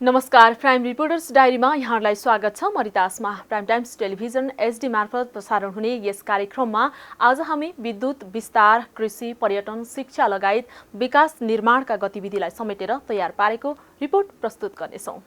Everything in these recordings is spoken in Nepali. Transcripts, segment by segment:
नमस्कार, प्राइम रिपोर्टर्स डायरीमा यहाँलाई स्वागत छ। म Rita Asma. Prime times television HD मार्फत प्रसारण हुने यस कार्यक्रममा आज हामी विद्युत विस्तार, कृषि, पर्यटन, शिक्षा लगायत विकास निर्माणका गतिविधिलाई समेटेर तयार पारेको रिपोर्ट प्रस्तुत गर्नेछौँ।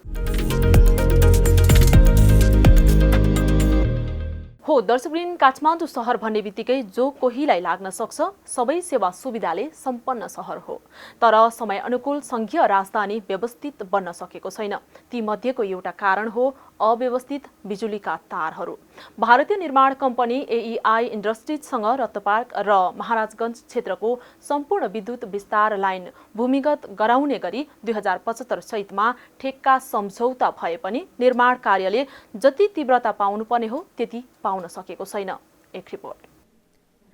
हो दर्शकवृन्द, काठमाडौँ शहर भन्ने बित्तिकै जो कोहीलाई लाग्न सक्छ सबै सेवा सुविधाले सम्पन्न शहर हो। तर समय अनुकूल संघीय राजधानी व्यवस्थित बन्न सकेको छैन। ती मध्येको एउटा कारण हो अव्यवस्थित बिजुलीका तारहरू। भारतीय निर्माण कम्पनी एईआई इन्डस्ट्रिजसँग रत्नपार्क र महाराजगञ्ज क्षेत्रको सम्पूर्ण विद्युत विस्तार लाइन भूमिगत गराउने गरी 2075 चैतमा ठेक्का सम्झौता भए पनि निर्माण कार्यले जति तीव्रता पाउनुपर्ने हो त्यति पाउन सकेको छैन। एक रिपोर्ट।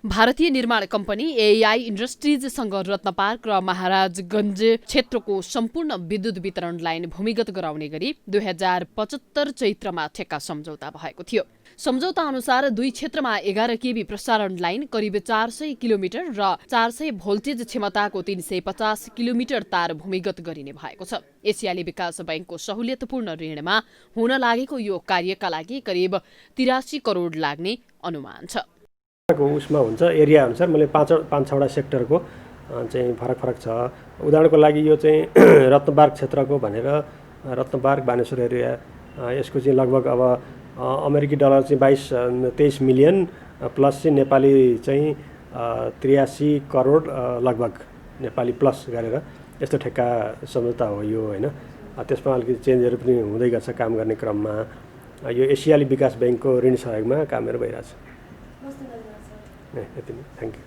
भारतीय निर्माण कम्पनी एईआई इन्डस्ट्रिजसँग रत्नपार्क र महाराजगञ्ज क्षेत्रको सम्पूर्ण विद्युत वितरण लाइन भूमिगत गराउने गरी 2075 चैत्रमा ठेक्का सम्झौता भएको थियो। सम्झौता अनुसार दुई क्षेत्रमा 11 केबी प्रसारण लाइन करिब 400 किलोमिटर र 400 भोल्टेज क्षमताको 350 किलोमिटर तार भूमिगत गरिने भएको छ। एसियाली विकास बैंकको सहुलियतपूर्ण ऋणमा हुन लागेको यो कार्यका लागि करिब 83 करोड लाग्ने अनुमान छ। उसमा हुन्छ एरिया अनुसार मैले पाँच छवटा सेक्टरको चाहिँ फरक छ। उदाहरणको लागि यो चाहिँ रत्नपार्क क्षेत्रको भनेर रत्नपार्क बानेश्वर एरिया यसको चाहिँ लगभग अब अमेरिकी डलर चाहिँ 23 मिलियन प्लस चाहिँ नेपाली चाहिँ 83 करोड लगभग नेपाली प्लस गरेर यस्तो ठेक्का सम्झौता हो यो होइन। त्यसमा अलिकति चेन्जहरू पनि हुँदै गर्छ काम गर्ने क्रममा। यो एसियाली विकास बैंकको ऋण सहयोगमा कामहरू भइरहेछ। Thank you.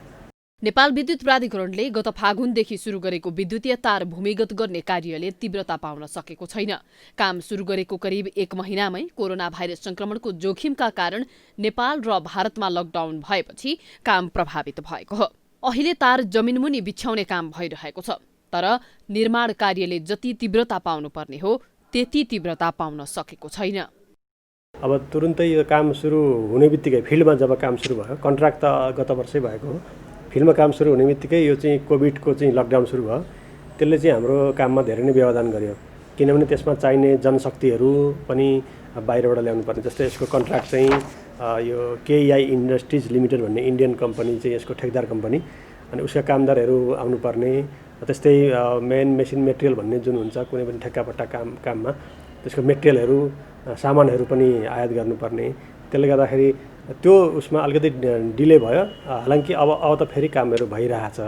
नेपाल विद्युत प्राधिकरणले गत फागुनदेखि सुरु गरेको विद्युतीय तार भूमिगत गर्ने कार्यले तीव्रता पाउन सकेको छैन। काम सुरु गरेको करिब 1 महिनामै कोरोना भाइरस संक्रमणको जोखिमका कारण नेपाल र भारतमा लकडाउन भएपछि काम प्रभावित भएको हो। अहिले तार जमिनमुनि बिछ्याउने काम भइरहेको छ। तर निर्माण कार्यले जति तीव्रता पाउनुपर्ने हो त्यति तीव्रता पाउन सकेको छैन। अब तुरुन्तै यो काम सुरु हुने बित्तिकै फिल्डमा जब काम सुरु भयो, कन्ट्र्याक्ट त गत वर्षै भएको हो, फिल्डमा काम सुरु हुने बित्तिकै यो चाहिँ कोभिडको चाहिँ लकडाउन सुरु भयो। त्यसले चाहिँ हाम्रो काममा धेरै नै व्यवधान गर्यो। किनभने त्यसमा चाहिने जनशक्तिहरू पनि बाहिरबाट ल्याउनु पर्ने। जस्तै यसको कन्ट्र्याक्ट चाहिँ यो केईआई इन्डस्ट्रिज लिमिटेड भन्ने इन्डियन कम्पनी चाहिँ यसको ठेकदार कम्पनी, अनि उसका कामदारहरू आउनुपर्ने। त्यस्तै मेन मेसिन मेटेरियल भन्ने जुन हुन्छ कुनै पनि ठेक्कापट्टा काममा त्यसको मेटेरियलहरू सामानहरू पनि आयात गर्नुपर्ने। त्यसले गर्दाखेरि त्यो उसमा अलिकति डिले भयो। हालांकि अब त फेरि कामहरू भइरहेछ।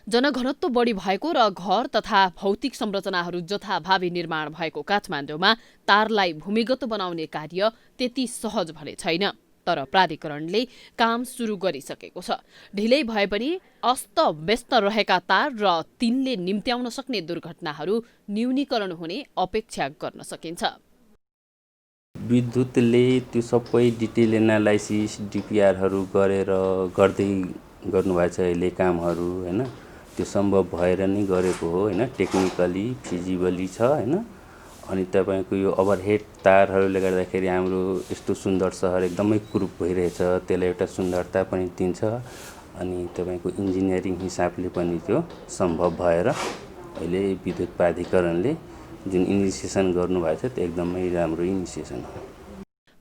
जनघनत्व बढी भएको र घर तथा भौतिक संरचनाहरू जथाभावी निर्माण भएको काठमाडौँमा तारलाई भूमिगत बनाउने कार्य त्यति सहज भने छैन। तर प्राधिकरणले काम सुरु गरिसकेको छ। ढिलै भए पनि अस्त व्यस्त रहेका तार र तिनले निम्त्याउन सक्ने दुर्घटनाहरू न्यूनीकरण हुने अपेक्षा गर्न सकिन्छ। विद्युतले त्यो सबै डिटेल एनालाइसिस डिपिआरहरू गरेर गर्नुभएको छ अहिले कामहरू होइन। त्यो सम्भव भएर नै गरेको हो होइन। टेक्निकली फिजिबली छ होइन। अनि तपाईँको यो ओभरहेड तारहरूले गर्दाखेरि हाम्रो यस्तो सुन्दर सहर एकदमै कुरूप भइरहेछ। त्यसलाई एउटा सुन्दरता पनि दिन्छ। अनि तपाईँको इन्जिनियरिङ हिसाबले पनि त्यो सम्भव भएर अहिले विद्युत प्राधिकरणले जुन इनिसिएसन गर्नुभएको छ त्यो एकदमै राम्रो इनिसिएसन हो।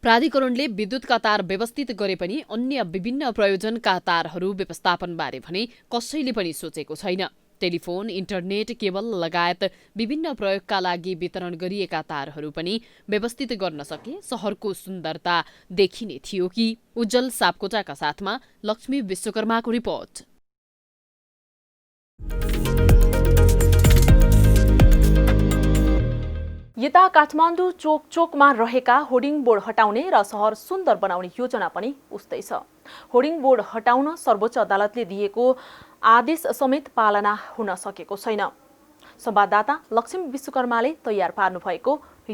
प्राधिकरणले विद्युतका तार व्यवस्थित गरे पनि अन्य विभिन्न प्रयोजनका तारहरू व्यवस्थापनबारे भने कसैले पनि सोचेको छैन। टेलिफोन, इन्टरनेट, केबल लगायत विभिन्न प्रयोगका लागि वितरण गरिएका तारहरू पनि व्यवस्थित गर्न सके शहरको सुन्दरता देखिने थियो कि। उज्जवल सापकोटाका साथमा लक्ष्मी विश्वकर्माको रिपोर्ट। यता काठमाडौँ चोकमा रहेका होर्डिङ बोर्ड हटाउने र सहर सुन्दर बनाउने योजना पनि उस्तै छ। होर्डिङ बोर्ड हटाउन सर्वोच्च अदालतले दिएको आदेश समेत पालना हुन सकेको छैन। संवाददाता लक्ष्मी विश्वकर्माले तयार पार्नु भएको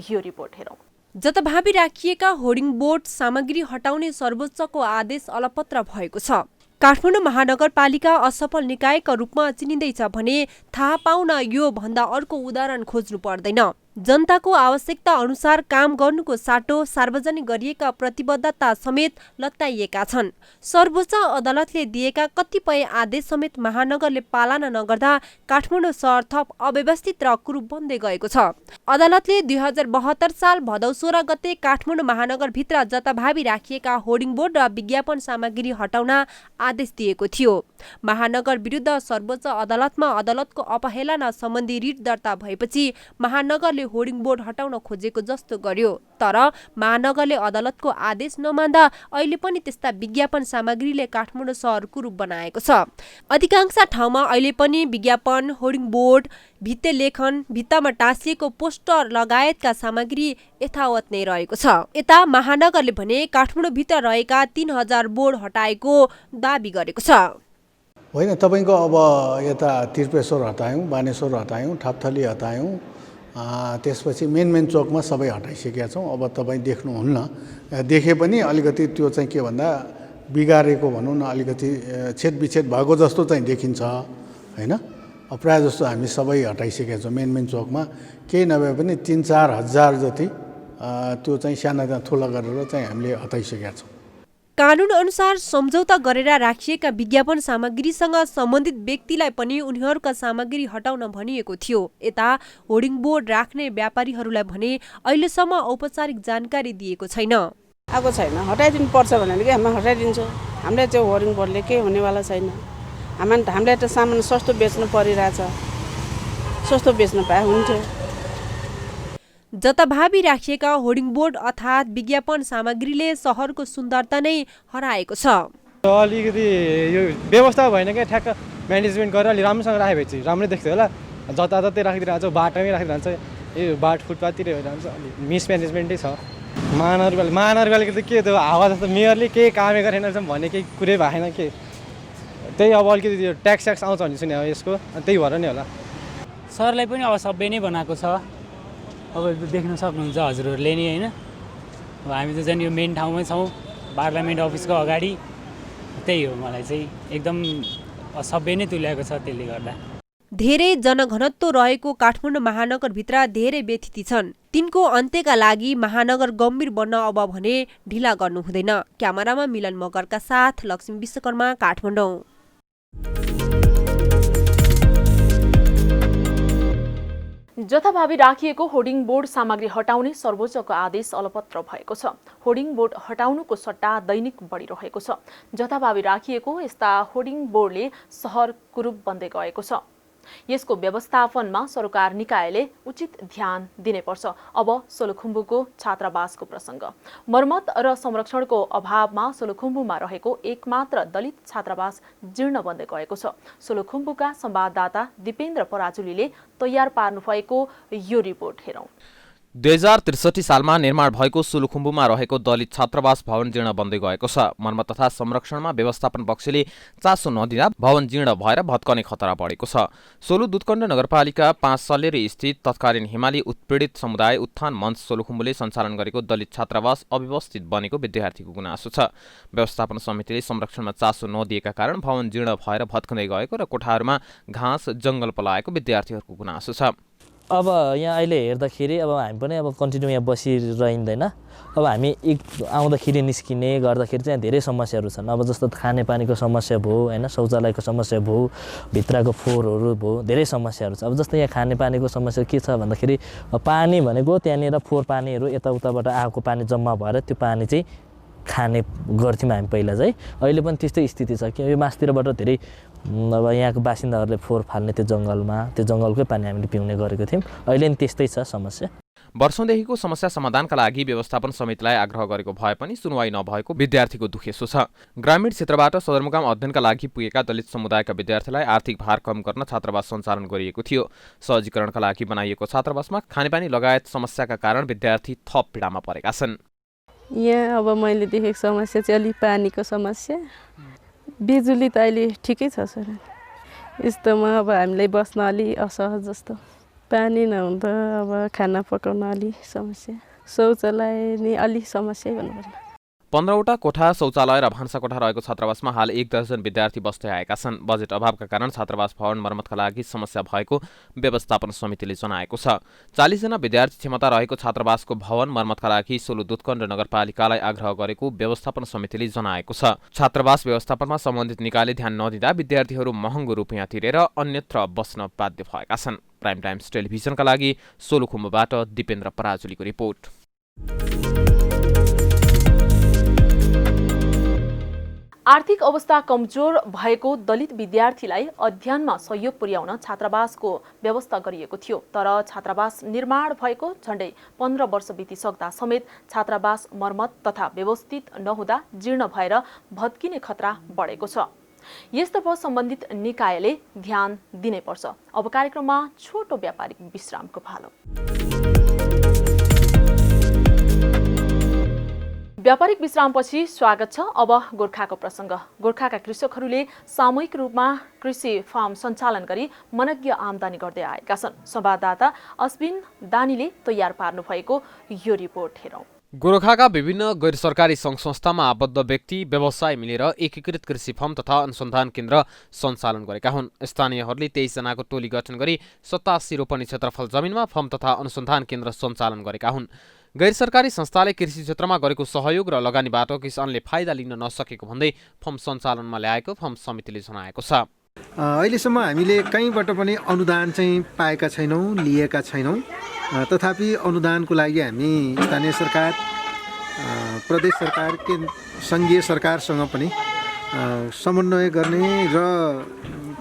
यो रिपोर्ट हेरौँ। जथाभावी राखिएका होर्डिङ बोर्ड सामग्री हटाउने सर्वोच्चको आदेश अलपत्र भएको छ। काठमाडौँ महानगरपालिका असफल निकायका रूपमा चिनिँदैछ भने थाहा पाउन यो भन्दा अर्को उदाहरण खोज्नु पर्दैन। जनताको आवश्यकता अनुसार काम गर्नुको साटो सार्वजनिक गरिएका प्रतिबद्धता समेत लत्ताइएका छन्। सर्वोच्च अदालतले दिएका कतिपय आदेश समेत महानगरले पालना नगर्दा काठमाडौँ शहर थप अव्यवस्थित र कुरूप बन्दै गएको छ। अदालतले 2072 साल भदौ 16 गते काठमाडौँ महानगरभित्र जताभावी राखिएका होर्डिङ बोर्ड र विज्ञापन सामग्री हटाउन आदेश दिएको थियो। महानगर विरुद्ध सर्वोच्च अदालतमा अदालतको अपहेलना सम्बन्धी रिट दर्ता भएपछि महानगरले होर्डिङ बोर्ड हटाउन खोजेको जस्तो गर्यो। तर महानगरले अदालतको आदेश नमान्दा अहिले पनि त्यस्ता विज्ञापन सामग्रीले काठमाडौँ शहर कुरूप बनाएको छ। अधिकांश ठाउँमा अहिले पनि विज्ञापन, होर्डिङ बोर्ड, भित्ते लेखन, भित्तामा टाँसिएको पोस्टर लगायतका सामग्री यथावत नै रहेको छ। यता महानगरले भने काठमाडौँभित्र रहेका 3000 बोर्ड हटाएको दाबी गरेको छ। होइन, तपाईँको अब यता त्रिपेश्वर हटायौँ, बानेश्वर हटायौँ, थापथली हटायौँ, त्यसपछि मेन चोकमा सबै हटाइसकेका छौँ। अब तपाईँ देख्नुहुन्न, देखे पनि अलिकति त्यो चाहिँ के भन्दा बिगारेको भनौँ न, अलिकति छेदविच्छेद भएको जस्तो चाहिँ देखिन्छ होइन। प्रायः जस्तो हामी सबै हटाइसकेका छौँ। मेन चोकमा केही नभए पनि 3-4 हजार जति त्यो चाहिँ साना ठुला गरेर चाहिँ हामीले हटाइसकेका छौँ। कानुन अनुसार सम्झौता गरेर राखिएका विज्ञापन सामग्रीसँग सम्बन्धित व्यक्तिलाई पनि उनीहरूका सामग्री हटाउन भनिएको थियो। यता होर्डिङ बोर्ड राख्ने व्यापारीहरूलाई भने अहिलेसम्म औपचारिक जानकारी दिएको छैन। आएको छैन, हटाइदिनु पर्छ भनेर कि हामी हटाइदिन्छौँ। हामीले चाहिँ होर्डिङ बोर्डले केही हुनेवाला छैन। हामीले त सामान सस्तो बेच्नु परिरहेछ, सस्तो बेच्नु पाए हुन्थ्यो। जताभावी राखिएका होर्डिङ बोर्ड अर्थात् विज्ञापन सामग्रीले सहरको सुन्दरता नै हराएको छ। अलिकति यो व्यवस्था भएन क्या, ठ्याक्क म्यानेजमेन्ट गरेर अलि राम्रोसँग राखेको चाहिँ राम्रै देख्थ्यो होला। जताततै राखिदिइरहन्छ, बाटोमै राखिदिइरहन्छ, यो बाटो फुटपाथतिर भइरहन्छ, अलि मिसम्यानेजमेन्टै छ। महानगरपालिका त के त्यो हावा जस्तो मेयरले केही कामै गरेन भन्ने केही कुरै भएन के, त्यही अब अलिकति त्यो ट्याक्स आउँछ भन्ने सुने यसको, त्यही भएर नै होला। सरलाई पनि अब सबै नै बनाएको छ, अब देख्न सक्नुहुन्छ हजुरहरूले नि होइन। अब हामी त झन् यो मेन ठाउँमै छौँ, पार्लियामेन्ट अफिसको अगाडि। त्यही हो, मलाई चाहिँ एकदम सबै नै तुल्याएको छ। त्यसले गर्दा धेरै जनघनत्व रहेको काठमाडौँ महानगरभित्र धेरै व्यथिति छन्। तिनको अन्त्यका लागि महानगर गम्भीर बन्न अब भने ढिला गर्नु हुँदैन। क्यामेरामा मिलन मगरका साथ लक्ष्मी विश्वकर्मा, काठमाडौँ। जथाभावी राखिएको होर्डिङ बोर्ड सामग्री हटाउने सर्वोच्चको आदेश अलपत्र भएको छ। होर्डिङ बोर्ड हटाउनुको सट्टा दैनिक बढिरहेको छ। जथाभावी राखिएको यस्ता होर्डिङ बोर्डले सहर कुरूप बन्दै गएको छ। यसको व्यवस्थापनमा सरकार निकायले उचित ध्यान दिनुपर्छ। अब सोलुखुम्बुको छात्रावासको प्रसङ्ग। मर्मत र संरक्षणको अभावमा सोलुखुम्बुमा रहेको एकमात्र दलित छात्रावास जीर्ण बन्दै गएको छ। सोलुखुम्बुका संवाददाता दिपेन्द्र पराजुलीले तयार पार्नुभएको यो रिपोर्ट हेरौँ। 2063 सालमा निर्माण भएको सोलुखुम्बुमा रहेको दलित छात्रावास भवन जीर्ण बन्दै गएको छ। मर्मत तथा संरक्षणमा व्यवस्थापन पक्षले चासो नदिँदा भवन जीर्ण भएर भत्कने खतरा बढेको छ। सोलु दुधकण्ड नगरपालिका 5 सल्लेरी स्थित तत्कालीन हिमाली उत्पीडित समुदाय उत्थान मञ्च सोलुखुम्बुले सञ्चालन गरेको दलित छात्रावास अव्यवस्थित बनेको विद्यार्थीको गुनासो छ। व्यवस्थापन समितिले संरक्षणमा चासो नदिएका कारण भवन जीर्ण भएर भत्कँदै गएको र कोठाहरूमा घाँस जङ्गल पलाएको विद्यार्थीहरूको गुनासो छ। अब यहाँ अहिले हेर्दाखेरि अब हामी पनि अब कन्टिन्यू यहाँ बसिरहँदैन। अब हामी आउँदाखेरि निस्किने गर्दाखेरि चाहिँ धेरै समस्याहरू छन्। अब जस्तो खानेपानीको समस्या भयो होइन, शौचालयको समस्या भयो, भित्रको फोहोरहरू भयो, धेरै समस्याहरू छ। अब जस्तो यहाँ खानेपानीको समस्या के छ भन्दाखेरि पानी भनेको त्यहाँनिर फोहोर पानीहरू यताउताबाट आएको पानी जम्मा भएर त्यो पानी चाहिँ खाने गर्थ्यौँ हामी पहिला चाहिँ। अहिले पनि त्यस्तै स्थिति छ कि यो मासतिरबाट धेरै अब यहाँको बासिन्दाहरूले फोहोर फाल्ने त्यो जङ्गलकै पानी हामीले पिउने गरेको थियौँ। अहिले पनि त्यस्तै छ समस्या। वर्षौंदेखिको समस्या समाधानका लागि व्यवस्थापन समितिलाई आग्रह गरेको भए पनि सुनवाई नभएको विद्यार्थीको दुखेसो छ। ग्रामीण क्षेत्रबाट सदरमुकाम अध्ययनका लागि पुगेका दलित समुदायका विद्यार्थीलाई आर्थिक भार कम गर्न छात्रावास सञ्चालन गरिएको थियो। सहजीकरणका लागि बनाइएको छात्रावासमा खानेपानी लगायत समस्याका कारण विद्यार्थी थप पीडामा परेका छन्। यहाँ अब मैले देखेको समस्या चाहिँ अलि पानीको समस्या, बिजुली त अहिले ठिकै छ सर। यस्तोमा अब हामीलाई बस्न अलि असहज जस्तो, पानी नहुँदा अब खाना पकाउन अलि समस्या, शौचालय नि अलि समस्या भन्नुपर्छ। 15वटा कोठा, शौचालय र भान्साकोठा रहेको छात्रावासमा हाल 1 दर्जन विद्यार्थी बस्दै आएका छन्। बजेट अभावका कारण छात्रावास भवन मर्मतका लागि समस्या भएको व्यवस्थापन समितिले जनाएको छ। 40 जना विद्यार्थी क्षमता रहेको छात्रावासको भवन मर्मतका लागि सोलु दुधकण्ड नगरपालिकालाई आग्रह गरेको व्यवस्थापन समितिले जनाएको छ। छात्रावास व्यवस्थापनमा सम्बन्धित निकायले ध्यान नदिँदा विद्यार्थीहरू महँगो रुपियाँ तिरेर अन्यत्र बस्न बाध्य भएका छन्। प्राइम टाइम्स टेलिभिजनका लागि सोलुखुम्बुबाट दिपेन्द्र पराजुलीको रिपोर्ट। आर्थिक अवस्था कमजोर भएको दलित विद्यार्थीलाई अध्ययनमा सहयोग पुर्याउन छात्रावासको व्यवस्था गरिएको थियो। तर छात्रावास निर्माण भएको झण्डै 15 वर्ष बितिसक्दा समेत छात्रावास मर्मत तथा व्यवस्थित नहुँदा जीर्ण भएर भत्किने खतरा बढेको छ। यसतर्फ सम्बन्धित निकायले ध्यान दिनै पर्छ। अब कार्यक्रममा छोटो व्यापारिक विश्रामको पालो। व्यापारिक विश्रामपछि स्वागत छ। अब गोर्खाको प्रसङ्ग। गोर्खाका कृषकहरूले सामूहिक रूपमा कृषि फार्म सञ्चालन गरी मनज्ञ आमदानी गर्दै आएका छन्। संवाददाता अश्विन दानीले तयार पार्नु भएको यो रिपोर्ट हेरौँ। गोरखाका विभिन्न गैर सरकारी सङ्घ संस्थामा आबद्ध व्यक्ति व्यवसाय मिलेर एकीकृत कृषि फर्म तथा अनुसन्धान केन्द्र सञ्चालन गरेका हुन्। स्थानीयहरूले 23 जनाको टोली गठन गरी 87 रोपनी क्षेत्रफल जमिनमा फर्म तथा अनुसन्धान केन्द्र सञ्चालन गरेका हुन्। गैर सरकारी संस्थाले कृषि क्षेत्रमा गरेको सहयोग र लगानीबाट किसानले फाइदा लिन नसकेको भन्दै फर्म सञ्चालनमा ल्याएको फर्म समितिले जनाएको छ। अहिलेसम्म हामीले कहीँबाट पनि अनुदान चाहिँ पाएका छैनौँ, लिएका छैनौँ। तथापि अनुदानको लागि हामी स्थानीय सरकार, प्रदेश सरकार, सङ्घीय सरकारसँग पनि समन्वय गर्ने र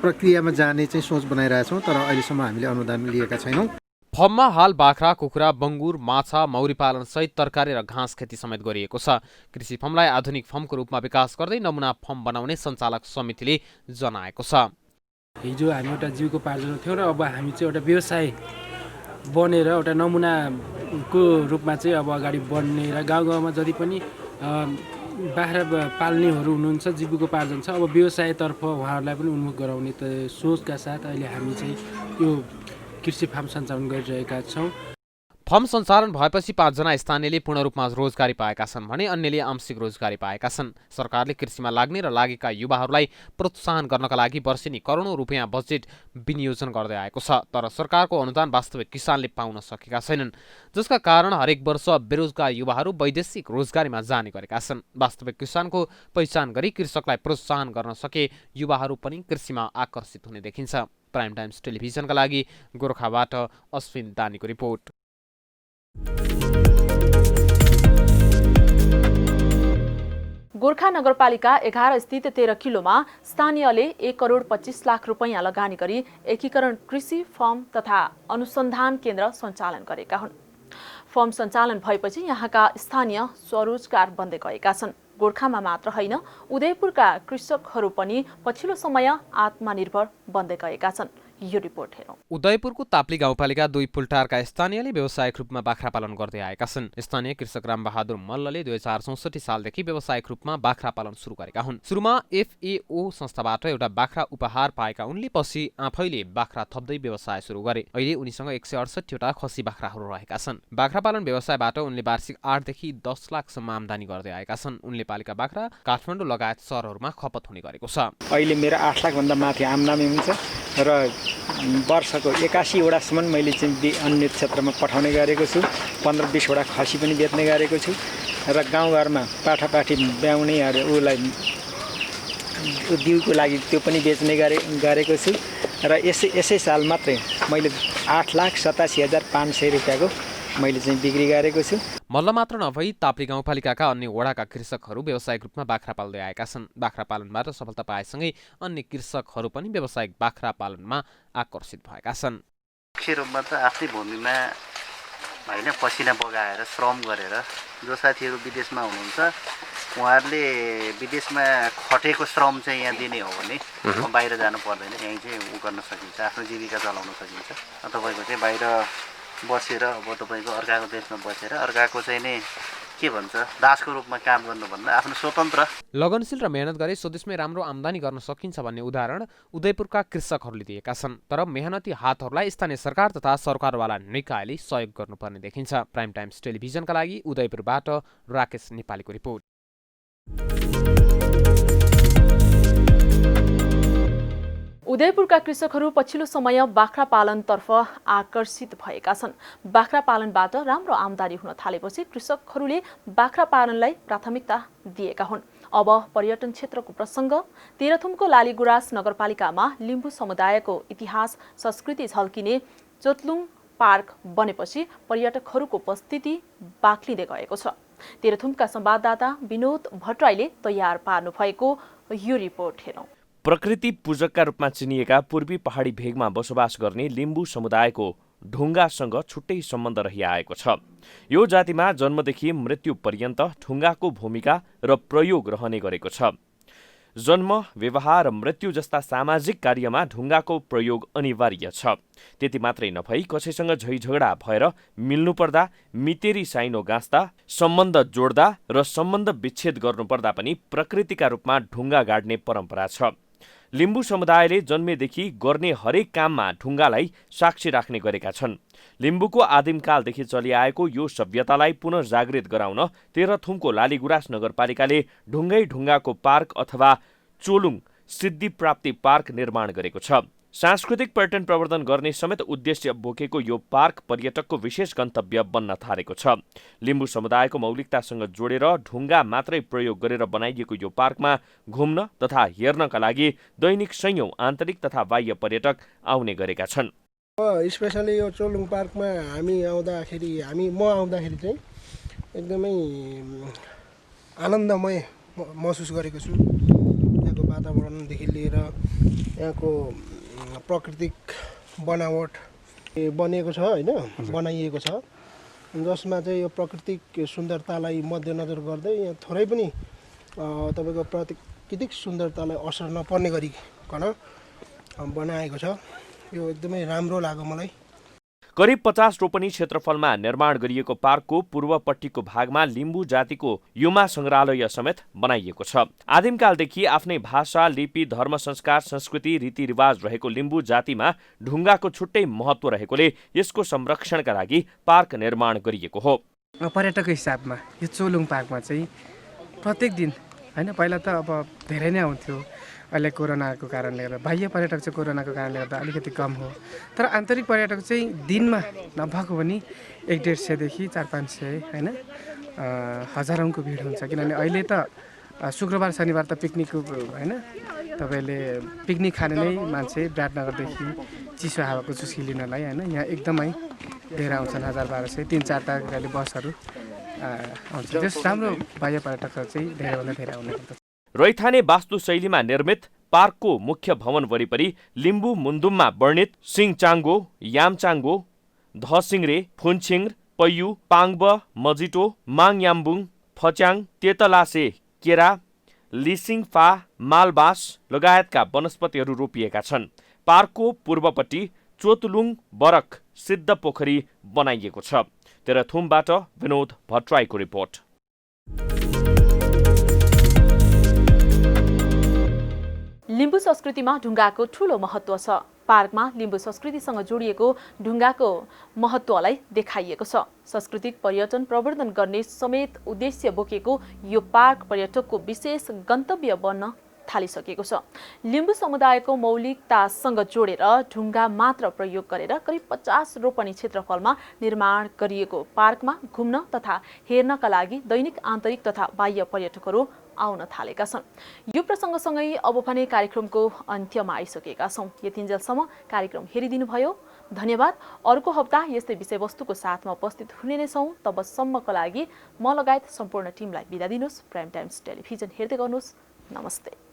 प्रक्रियामा जाने चाहिँ सोच बनाइरहेछौँ। तर अहिलेसम्म हामीले अनुदान लिएका छैनौँ। फर्ममा हाल बाख्रा, कुखुरा, बङ्गुर, माछा, मौरी पालन सहित तरकारी र घाँस खेती समेत गरिएको छ। कृषि फर्मलाई आधुनिक फर्मको रूपमा विकास गर्दै नमुना फर्म बनाउने सञ्चालक समितिले जनाएको छ। हिजो हामी एउटा जीविकोपार्जन थियौँ र अब हामी चाहिँ एउटा व्यवसाय बनेर एउटा नमुनाको रूपमा चाहिँ अब अगाडि बढ्ने र गाउँ गाउँमा जति पनि बाख्रा पाल्नेहरू हुनुहुन्छ, जीविकोपार्जन छ, अब व्यवसायतर्फ उहाँहरूलाई पनि उन्मुख गराउने सोचका साथ अहिले हामी चाहिँ यो कृषि फार्म सञ्चालन गरिरहेका छौँ। फर्म सञ्चालन भएपछि 5 जना स्थानीयले पूर्ण रूपमा रोजगारी पाएका छन् भने अन्यले आंशिक रोजगारी पाएका छन्। सरकारले कृषिमा लाग्ने र लागेका युवाहरूलाई प्रोत्साहन गर्नका लागि वर्षेनी करोडौँ रुपियाँ बजेट विनियोजन गर्दै आएको छ। तर सरकारको अनुदान वास्तविक किसानले पाउन सकेका छैनन्, जसका कारण हरेक वर्ष बेरोजगार युवाहरू वैदेशिक रोजगारीमा जाने गरेका छन्। वास्तविक किसानको पहिचान गरी कृषकलाई प्रोत्साहन गर्न सके युवाहरू पनि कृषिमा आकर्षित हुने देखिन्छ। प्राइम टाइम्स टेलिभिजनका लागि गोरखाबाट अश्विन दानीको रिपोर्ट। गोर्खा नगरपालिका 11 स्थित 13 किलोमा स्थानीयले 1 करोड 25 लाख रुपैयाँ लगानी गरी एकीकरण कृषि फर्म तथा अनुसन्धान केन्द्र सञ्चालन गरेका हुन्। फर्म सञ्चालन भएपछि यहाँका स्थानीय स्वरोजगार बन्दै गएका छन्। गोर्खामा मात्र होइन, उदयपुरका कृषकहरू पनि पछिल्लो समय आत्मनिर्भर बन्दै गएका छन्। यो रिपोर्ट हेरौँ। उदयपुरको ताप्ली गाउँपालिका 2 पुल्टारका स्थानीयले व्यावसायिक रूपमा बाख्रा पालन गर्दै आएका छन्। स्थानीय कृषक रामबहादुर मल्लले 2064 सालदेखि व्यावसायिक रूपमा बाख्रा पालन सुरु गरेका हुन्। सुरुमा FAO संस्थाबाट एउटा बाख्रा उपहार पाएका उनले पछि आफैले बाख्रा थप्दै व्यवसाय सुरु गरे। अहिले उनीसँग 168 वटा खसी बाख्राहरू रहेका छन्। बाख्रा पालन व्यवसायबाट उनले वार्षिक 8 देखि 10 लाखसम्म आमदानी गर्दै आएका छन्। उनले पालेका बाख्रा काठमाडौँ लगायत सहरहरूमा खपत हुने गरेको छ। अहिले मेरो 8 लाखभन्दा माथि आमदानी हुन्छ र वर्षको 81 वटासम्म मैले चाहिँ अन्य क्षेत्रमा पठाउने गरेको छु। 15-20 वटा खसी पनि बेच्ने गरेको छु र गाउँघरमा पाठापाठी ब्याउनेहरू उसलाई दिउको लागि त्यो पनि बेच्ने गरेको छु र यसै साल मात्रै मैले 8,87,500 रुपियाँको मैले चाहिँ बिक्री गरेको छु। मल्ल मात्र नभई ताप्ली गाउँपालिकाका अन्य वडाका कृषकहरू व्यावसायिक रूपमा बाख्रा पाल्दै आएका छन्। बाख्रा पालनबाट सफलता पाएसँगै अन्य कृषकहरू पनि व्यावसायिक बाख्रा पालनमा आकर्षित भएका छन्। मुख्य रूपमा त आफ्नै भूमिमा होइन पसिना बगाएर श्रम गरेर जो साथीहरू विदेशमा हुनुहुन्छ उहाँहरूले विदेशमा खटेको श्रम चाहिँ यहाँ दिने हो भने बाहिर जानु पर्दैन, यहीँ चाहिँ उ गर्न सकिन्छ, आफ्नो जीविका चलाउन सकिन्छ। तपाईँको चाहिँ बाहिर बसेर अब तपाईँको अर्काको देशमा बसेर अर्काको चाहिँ नि के भन्छ दासको रूपमा काम गर्नुभन्दा आफ्नो स्वतन्त्र लगनशील र मेहनत गरे स्वदेशमै राम्रो आमदानी गर्न सकिन्छ भन्ने उदाहरण उदयपुरका कृषकहरूले दिएका छन्। तर मेहनती हातहरूलाई स्थानीय सरकार तथा सरकारवाला निकायले सहयोग गर्नुपर्ने देखिन्छ। प्राइम टाइम्स टेलिभिजनका लागि उदयपुरबाट राकेश नेपालीको रिपोर्ट। उदयपुरका कृषकहरू पछिल्लो समय बाख्रा पालनतर्फ आकर्षित भएका छन्। बाख्रा पालनबाट राम्रो आमदानी हुन थालेपछि कृषकहरूले बाख्रा पालनलाई प्राथमिकता दिएका हुन्। अब पर्यटन क्षेत्रको प्रसङ्ग। तेह्रथुमको लालीगुराँस नगरपालिकामा लिम्बू समुदायको इतिहास संस्कृति झल्किने चोतलुङ पार्क बनेपछि पर्यटकहरूको उपस्थिति बाक्लिँदै गएको छ। तेह्रथुमका संवाददाता विनोद भट्टराईले तयार पार्नु भएको यो रिपोर्ट हेरौँ। प्रकृति पूजकका रूपमा चिनिएका पूर्वी पहाडी भेगमा बसोबास गर्ने लिम्बू समुदायको ढुङ्गासँग छुट्टै सम्बन्ध रहिआएको छ। यो जातिमा जन्मदेखि मृत्यु पर्यन्त ढुङ्गाको भूमिका र प्रयोग रहने गरेको छ। जन्म, विवाह र मृत्यु जस्ता सामाजिक कार्यमा ढुङ्गाको प्रयोग अनिवार्य छ। त्यति मात्रै नभई कसैसँग झैझगडा भएर मिल्नुपर्दा, मितेरी साइनो गाँस्दा, सम्बन्ध जोड्दा र सम्बन्ध विच्छेद गर्नुपर्दा पनि प्रकृतिका रूपमा ढुङ्गा गाड्ने परम्परा छ। लिम्बू समुदायले जन्मेदेखि गर्ने हरेक काममा ढुङ्गालाई साक्षी राख्ने गरेका छन्। लिम्बूको आदिमकालदेखि चलिआएको यो सभ्यतालाई पुनः जागृत गराउन तेह्रथुमको लालीगुराँस नगरपालिकाले ढुङ्गाको पार्क अथवा चोलुङ सिद्धि प्राप्ति पार्क निर्माण गरेको छ। सांस्कृतिक पर्यटन प्रवर्धन गर्ने समेत उद्देश्य बोकेको यो पार्क पर्यटकको विशेष गन्तव्य बन्न थालेको छ। लिम्बू समुदायको मौलिकतासँग जोडेर ढुङ्गा मात्रै प्रयोग गरेर बनाइएको यो पार्कमा घुम्न तथा हेर्नका लागि दैनिक सयौं आन्तरिक तथा बाह्य पर्यटक आउने गरेका छन्। स्पेसली यो चोलुङ पार्कमा म आउँदाखेरि चाहिँ एकदमै आनन्दमय महसुस गरेको छु। यहाँको वातावरणदेखि लिएर यहाँको प्राकृतिक बनावट बनिएको छ हैन, बनाइएको छ, जसमा चाहिँ यो प्राकृतिक सुन्दरतालाई मध्यनजर गर्दै यहाँ थोरै पनि तपाईँको प्राकृतिक सुन्दरतालाई असर नपर्ने गरिकन बनाएको छ। यो एकदमै राम्रो लाग्यो मलाई। करिब 50 रोपनी क्षेत्रफलमा निर्माण गरिएको पार्कको पूर्वपट्टिको भागमा लिम्बू जातिको युमा संग्रहालय समेत बनाइएको छ। आदिमकालदेखि आफ्नै भाषा, लिपि, धर्म, संस्कार, संस्कृति, रीतिरिवाज रहेको लिम्बू जातिमा ढुङ्गाको छुट्टै महत्त्व रहेकोले यसको संरक्षणका लागि पार्क निर्माण गरिएको हो। पर्यटकको हिसाबमा यो चोलुङ पार्कमा चाहिँ प्रत्येक दिन हैन, पहिला त अब धेरै नै आउँथ्यो, अहिले कोरोनाको कारणले गर्दा बाह्य पर्यटक चाहिँ कोरोनाको कारणले गर्दा अलिकति कम हो। तर आन्तरिक पर्यटक चाहिँ दिनमा नभएको पनि 150 देखि 400-500 हैन हजारौंको भिड हुन्छ। किनभने अहिले त शुक्रबार शनिबार त पिकनिकको हैन, तपाईँले पिकनिक खाने नै मान्छे विराटनगरदेखि चिसो हावाको चुस्की लिनलाई हैन यहाँ एकदमै धेरै आउँछन्। 1000-1200 3-4 तारिकले बसहरू आउँछ। जस राम्रो बाह्य पर्यटकहरू चाहिँ धेरैभन्दा धेरै आउने गर्दछ। रैथाने वास्तुशैलीमा निर्मित पार्कको मुख्य भवन वरिपरि लिम्बू मुन्दुममा वर्णित सिङचाङ्गो, यामचाङ्गो, धसिङ्रे, फुन्छिङ्र, पयु, पाङ्ब, मजिटो, माङयाम्बुङ, फच्याङ, तेतलासे, केरा, लिसिङफा, मालबास लगायतका वनस्पतिहरू रोपिएका छन्। पार्कको पूर्वपट्टि चोतलुङ बरक सिद्ध पोखरी बनाइएको छ। तेह्रथुमबाट विनोद भट्टराईको रिपोर्ट। लिम्बू संस्कृतिमा ढुङ्गाको ठूलो महत्त्व छ। पार्कमा लिम्बू संस्कृतिसँग जोडिएको ढुङ्गाको महत्त्वलाई देखाइएको छ। सांस्कृतिक पर्यटन प्रवर्धन गर्ने समेत उद्देश्य बोकेको यो पार्क पर्यटकको विशेष गन्तव्य बन्न थालिसकेको छ। लिम्बू समुदायको मौलिकतासँग जोडेर ढुङ्गा मात्र प्रयोग गरेर करिब 50 रोपनी क्षेत्रफलमा निर्माण गरिएको पार्कमा घुम्न तथा हेर्नका लागि दैनिक आन्तरिक तथा बाह्य पर्यटकहरू आउन थालेका छन्। यो प्रसङ्गसँगै अब भने कार्यक्रमको अन्त्यमा आइसकेका छौँ। यतिन्जेलसम्म कार्यक्रम हेरिदिनुभयो धन्यवाद। अर्को हप्ता यस्तै विषयवस्तुको साथमा उपस्थित हुने नै छौँ। तबसम्मको लागि म लगायत सम्पूर्ण टिमलाई बिदा दिनुहोस्। प्राइम टाइम्स टेलिभिजन हेर्दै गर्नुहोस्। नमस्ते।